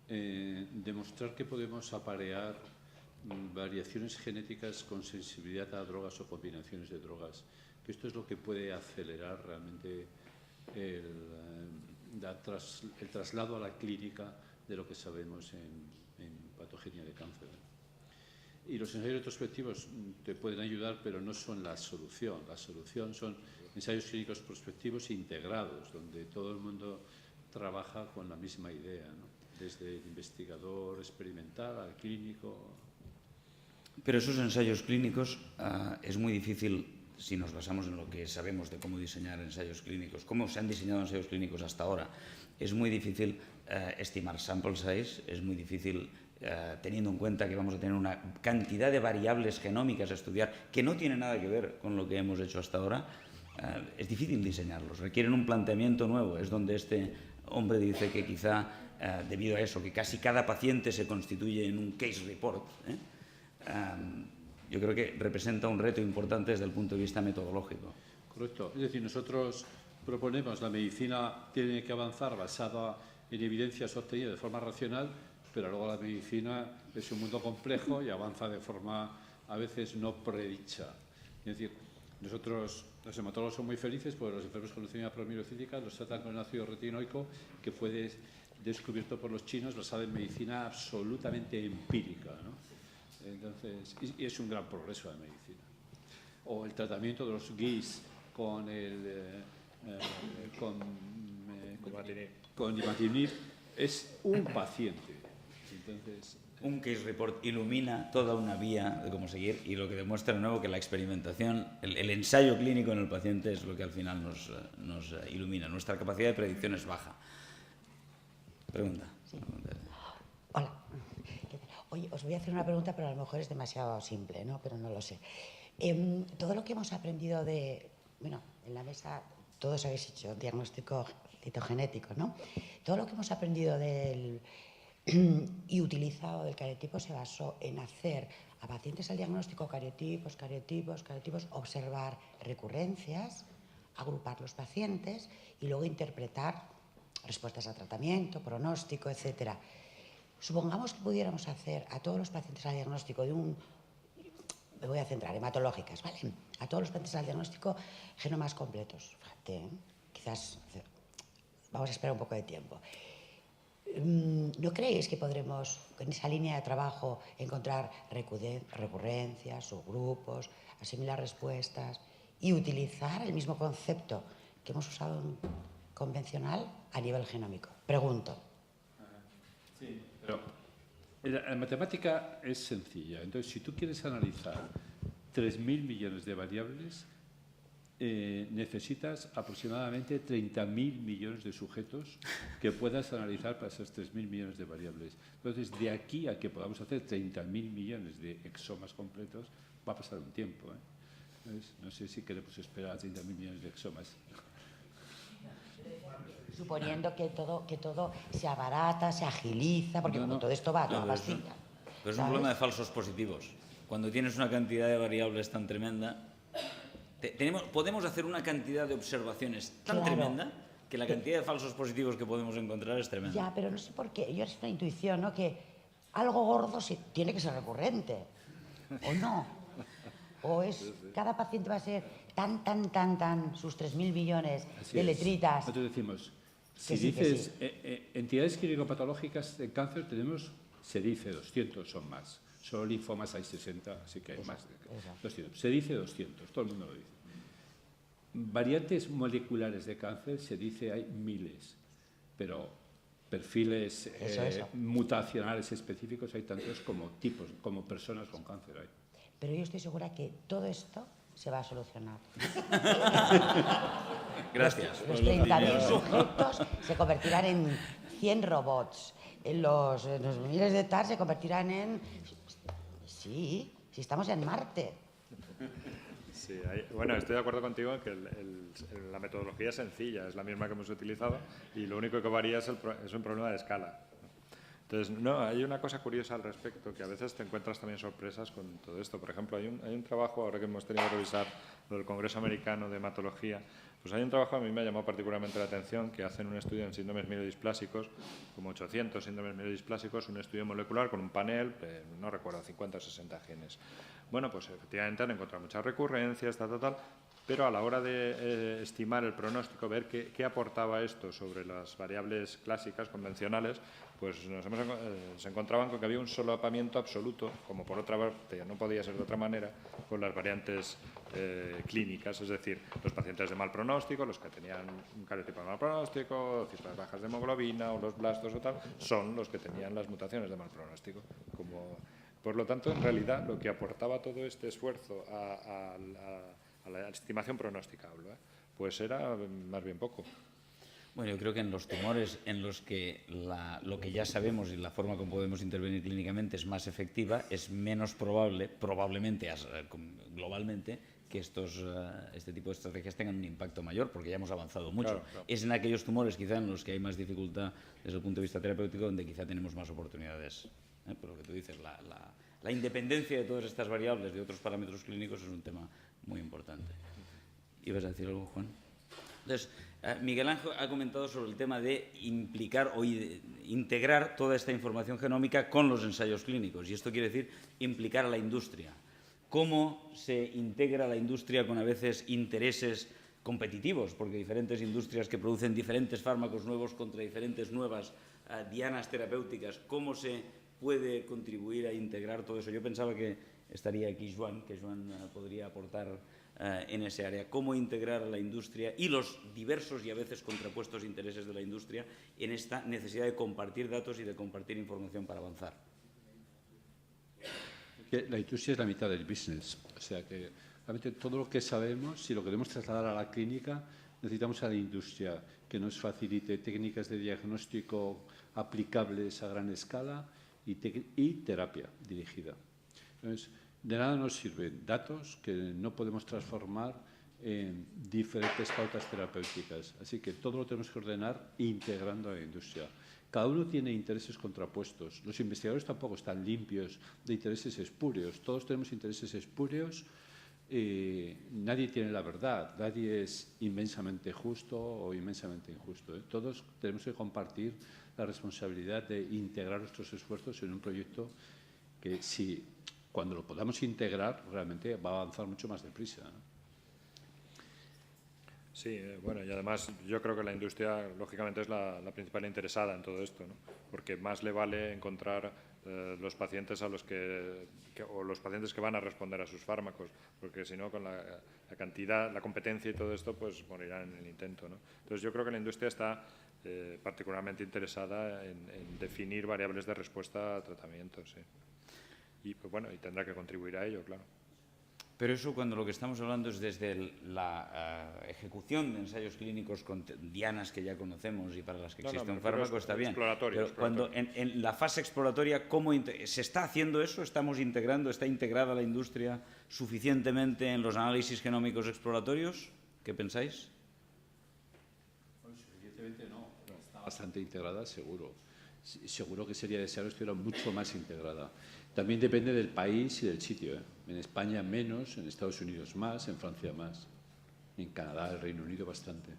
demostrar que podemos aparear variaciones genéticas con sensibilidad a drogas o combinaciones de drogas, que esto es lo que puede acelerar realmente el traslado a la clínica de lo que sabemos en patogenia de cáncer. Y los ensayos retrospectivos te pueden ayudar, pero no son la solución. La solución son ensayos clínicos prospectivos integrados, donde todo el mundo trabaja con la misma idea, ¿no? Desde el investigador experimental al clínico. Pero esos ensayos clínicos es muy difícil, si nos basamos en lo que sabemos de cómo diseñar ensayos clínicos, cómo se han diseñado ensayos clínicos hasta ahora, es muy difícil estimar sample size, es muy difícil teniendo en cuenta que vamos a tener una cantidad de variables genómicas a estudiar que no tiene nada que ver con lo que hemos hecho hasta ahora. Es difícil diseñarlos, requieren un planteamiento nuevo. Es donde este hombre dice que quizá debido a eso, que casi cada paciente se constituye en un case report, yo creo que representa un reto importante desde el punto de vista metodológico. Correcto. Es decir, nosotros proponemos la medicina tiene que avanzar basada en evidencias obtenidas de forma racional, pero luego la medicina es un mundo complejo y avanza de forma a veces no predicha. Es decir, nosotros, los hematólogos, son muy felices porque los enfermos con leucemia promielocítica los tratan con el ácido retinoico, que fue descubierto por los chinos basado en medicina absolutamente empírica, ¿no? Entonces, y es un gran progreso de medicina. O el tratamiento de los GIS con imatinib es un paciente. Entonces, un case report ilumina toda una vía de cómo seguir, y lo que demuestra de nuevo que la experimentación, el ensayo clínico en el paciente es lo que al final nos ilumina. Nuestra capacidad de predicción es baja. Pregunta. Sí. Hola. Oye, os voy a hacer una pregunta, pero a lo mejor es demasiado simple, ¿no? Pero no lo sé. Todo lo que hemos aprendido en la mesa, todos habéis hecho diagnóstico citogenético, ¿no? Todo lo que hemos aprendido y utilizado del cariotipo se basó en hacer a pacientes al diagnóstico cariotipos, observar recurrencias, agrupar los pacientes y luego interpretar respuestas a tratamiento, pronóstico, etcétera. Supongamos que pudiéramos hacer a todos los pacientes al diagnóstico me voy a centrar, hematológicas, ¿vale? A todos los pacientes al diagnóstico genomas completos. Fíjate, quizás vamos a esperar un poco de tiempo. ¿No creéis que podremos, en esa línea de trabajo, encontrar recurrencias, subgrupos, asimilar respuestas y utilizar el mismo concepto que hemos usado en convencional a nivel genómico? Pregunto. Sí, pero la matemática es sencilla. Entonces, si tú quieres analizar 3.000 millones de variables, necesitas aproximadamente 30.000 millones de sujetos que puedas analizar para esas 3.000 millones de variables. Entonces, de aquí a que podamos hacer 30.000 millones de exomas completos, va a pasar un tiempo. Entonces, no sé si queremos esperar a 30.000 millones de exomas. Suponiendo que todo se abarata, se agiliza, porque como todo esto va a toda pastilla. Pero es un problema de falsos positivos. Cuando tienes una cantidad de variables tan tremenda, podemos hacer una cantidad de observaciones tan tremenda que la cantidad de falsos positivos que podemos encontrar es tremenda. Ya, pero no sé por qué. Yo es una intuición, ¿no? Que algo gordo tiene que ser recurrente. ¿O no? O es cada paciente va a ser tan, sus 3.000 millones de letritas. Nosotros decimos, si dices entidades clínico-patológicas de cáncer, se dice 200 son más. Solo linfomas hay 60, así que hay más de 200. Se dice 200, todo el mundo lo dice. Variantes moleculares de cáncer se dice hay miles, pero perfiles mutacionales específicos hay tantos como tipos, como personas con cáncer hay. Pero yo estoy segura que todo esto se va a solucionar. Gracias. Los 30.000 sujetos se convertirán en 100 robots. Los miles de TAR se convertirán en... Sí, si estamos en Marte. Sí, bueno, estoy de acuerdo contigo en que la metodología es sencilla, es la misma que hemos utilizado y lo único que varía es un problema de escala. Entonces, no, hay una cosa curiosa al respecto, que a veces te encuentras también sorpresas con todo esto. Por ejemplo, hay un trabajo, ahora que hemos tenido que revisar lo del Congreso Americano de Hematología, pues hay un trabajo a mí me ha llamado particularmente la atención, que hacen un estudio en síndromes mielodisplásicos, como 800 síndromes mielodisplásicos, un estudio molecular con un panel, no recuerdo, 50 o 60 genes. Bueno, pues efectivamente han encontrado muchas recurrencias, tal, pero a la hora de estimar el pronóstico, ver qué aportaba esto sobre las variables clásicas, convencionales, pues se encontraban con que había un solapamiento absoluto, como por otra parte no podía ser de otra manera, con las variantes clínicas, es decir, los pacientes de mal pronóstico, los que tenían un cariotipo de mal pronóstico, cifras bajas de hemoglobina o los blastos o tal, son los que tenían las mutaciones de mal pronóstico. Por lo tanto, en realidad, lo que aportaba todo este esfuerzo a la estimación pronóstica, pues era más bien poco. Bueno, yo creo que en los tumores en los que lo que ya sabemos y la forma como podemos intervenir clínicamente es más efectiva, es menos probable, probablemente globalmente, que este tipo de estrategias tengan un impacto mayor, porque ya hemos avanzado mucho. Claro. Es en aquellos tumores quizá en los que hay más dificultad desde el punto de vista terapéutico, donde quizá tenemos más oportunidades. Por lo que tú dices, la independencia de todas estas variables, de otros parámetros clínicos, es un tema muy importante. ¿Ibas a decir algo, Juan? Entonces, Miguel Ángel ha comentado sobre el tema de implicar o integrar toda esta información genómica con los ensayos clínicos, y esto quiere decir implicar a la industria. ¿Cómo se integra la industria con a veces intereses competitivos? Porque diferentes industrias que producen diferentes fármacos nuevos contra diferentes nuevas dianas terapéuticas, ¿cómo se puede contribuir a integrar todo eso? Yo pensaba que estaría aquí Joan, que Joan podría aportar en ese área. ¿Cómo integrar a la industria y los diversos y a veces contrapuestos intereses de la industria en esta necesidad de compartir datos y de compartir información para avanzar? La industria es la mitad del business, o sea que realmente todo lo que sabemos, si lo queremos trasladar a la clínica, necesitamos a la industria que nos facilite técnicas de diagnóstico aplicables a gran escala y terapia dirigida. Entonces, de nada nos sirven datos que no podemos transformar en diferentes pautas terapéuticas. Así que todo lo tenemos que ordenar integrando a la industria. Cada uno tiene intereses contrapuestos. Los investigadores tampoco están limpios de intereses espurios. Todos tenemos intereses espurios. Nadie tiene la verdad. Nadie es inmensamente justo o inmensamente injusto. Todos tenemos que compartir la responsabilidad de integrar nuestros esfuerzos en un proyecto que, si cuando lo podamos integrar, realmente va a avanzar mucho más deprisa. Sí, bueno, y además yo creo que la industria, lógicamente, es la principal interesada en todo esto, ¿no? Porque más le vale encontrar los pacientes o los pacientes que van a responder a sus fármacos, porque si no, con la cantidad, la competencia y todo esto, pues morirán en el intento, ¿no? Entonces yo creo que la industria está particularmente interesada en definir variables de respuesta a tratamientos, sí. Y pues bueno, y tendrá que contribuir a ello, claro. Pero eso cuando lo que estamos hablando es desde la ejecución de ensayos clínicos con dianas que ya conocemos y para las que existe un fármaco, está bien. Pero cuando en la fase exploratoria, ¿cómo se está haciendo eso? ¿Estamos integrando, está integrada la industria suficientemente en los análisis genómicos exploratorios? ¿Qué pensáis? Bueno, suficientemente no, pero está bastante integrada, seguro. Seguro que sería deseable que estuviera mucho más integrada. También depende del país y del sitio, ¿eh? En España menos, en Estados Unidos más, en Francia más, en Canadá, el Reino Unido bastante.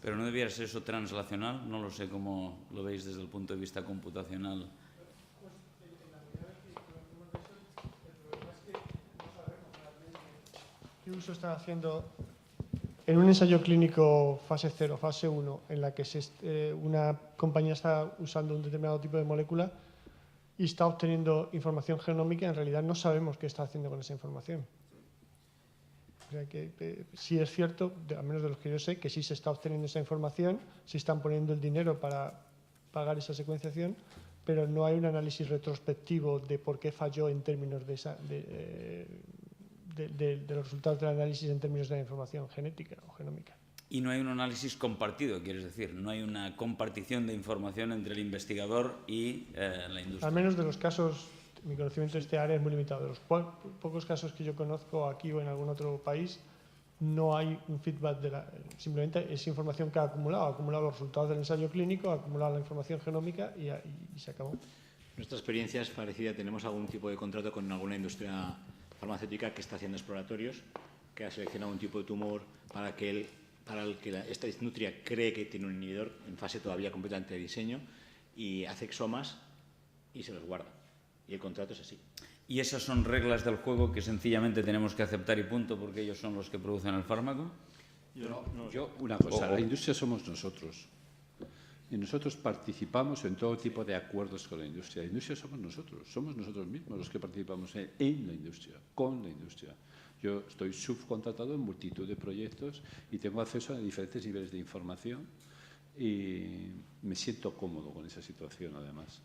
Pero no debiera ser eso translacional, no lo sé cómo lo veis desde el punto de vista computacional. ¿Qué uso están haciendo en un ensayo clínico fase 0, fase 1, en la que una compañía está usando un determinado tipo de molécula y está obteniendo información genómica? En realidad no sabemos qué está haciendo con esa información. O sea que sí es cierto, al menos de los que yo sé, que sí se está obteniendo esa información, sí están poniendo el dinero para pagar esa secuenciación, pero no hay un análisis retrospectivo de por qué falló en términos de los resultados del análisis en términos de la información genética o genómica. Y no hay un análisis compartido, quieres decir, no hay una compartición de información entre el investigador y la industria. Al menos de los casos, mi conocimiento de este área es muy limitado. De los pocos casos que yo conozco aquí o en algún otro país, no hay un feedback simplemente es información que ha acumulado los resultados del ensayo clínico, ha acumulado la información genómica y se acabó. Nuestra experiencia es parecida. Tenemos algún tipo de contrato con alguna industria farmacéutica que está haciendo exploratorios, que ha seleccionado un tipo de tumor para el que esta industria cree que tiene un inhibidor en fase todavía completamente de diseño, y hace exomas y se los guarda. Y el contrato es así. ¿Y esas son reglas del juego que sencillamente tenemos que aceptar y punto, porque ellos son los que producen el fármaco? Una cosa, la industria somos nosotros. Y nosotros participamos en todo tipo de acuerdos con la industria. La industria somos nosotros mismos los que participamos en la industria, con la industria. Yo estoy subcontratado en multitud de proyectos y tengo acceso a diferentes niveles de información y me siento cómodo con esa situación, además.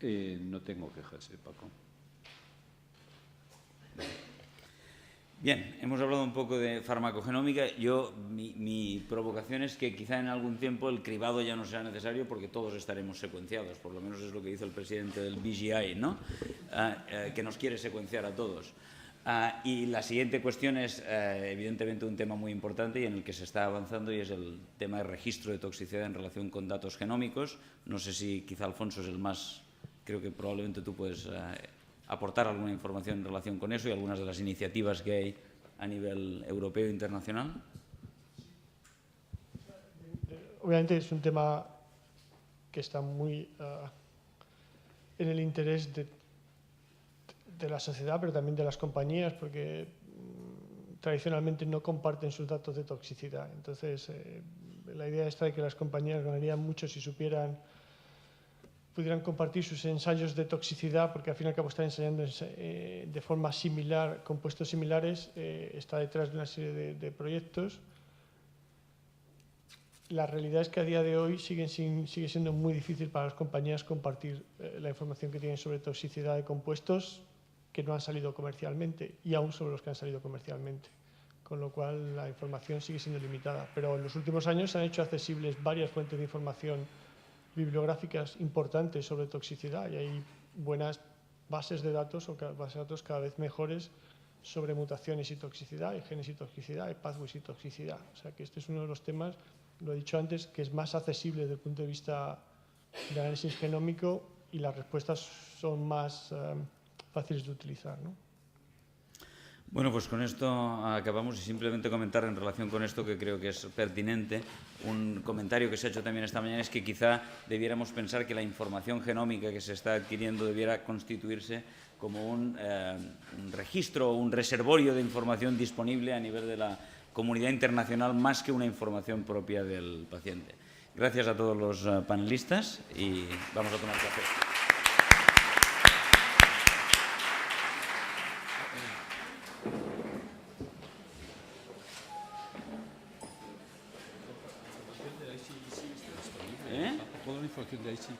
No tengo quejas, Paco. Bien, hemos hablado un poco de farmacogenómica. Mi provocación es que quizá en algún tiempo el cribado ya no sea necesario porque todos estaremos secuenciados, por lo menos es lo que dice el presidente del BGI, ¿no? Que nos quiere secuenciar a todos. Y la siguiente cuestión es, evidentemente, un tema muy importante y en el que se está avanzando, y es el tema de registro de toxicidad en relación con datos genómicos. No sé si quizá Alfonso es el más, creo que probablemente tú puedes aportar alguna información en relación con eso y algunas de las iniciativas que hay a nivel europeo e internacional. Obviamente es un tema que está muy en el interés de la sociedad, pero también de las compañías, porque tradicionalmente no comparten sus datos de toxicidad. Entonces, la idea está de que las compañías ganarían mucho si pudieran compartir sus ensayos de toxicidad, porque al fin y al cabo están ensayando de forma similar, compuestos similares, está detrás de una serie de proyectos. La realidad es que a día de hoy sigue siendo muy difícil para las compañías compartir la información que tienen sobre toxicidad de compuestos que no han salido comercialmente y aún sobre los que han salido comercialmente, con lo cual la información sigue siendo limitada. Pero en los últimos años se han hecho accesibles varias fuentes de información bibliográficas importantes sobre toxicidad y hay buenas bases de datos o bases de datos cada vez mejores sobre mutaciones y toxicidad, y genes y toxicidad, y pathways y toxicidad. O sea que este es uno de los temas, lo he dicho antes, que es más accesible desde el punto de vista de análisis genómico y las respuestas son más fáciles de utilizar, ¿no? Bueno, pues con esto acabamos, y simplemente comentar en relación con esto, que creo que es pertinente, un comentario que se ha hecho también esta mañana, es que quizá debiéramos pensar que la información genómica que se está adquiriendo debiera constituirse como un registro o un reservorio de información disponible a nivel de la comunidad internacional, más que una información propia del paciente. Gracias a todos los panelistas y vamos a tomar café. Toda la información de ahí sí.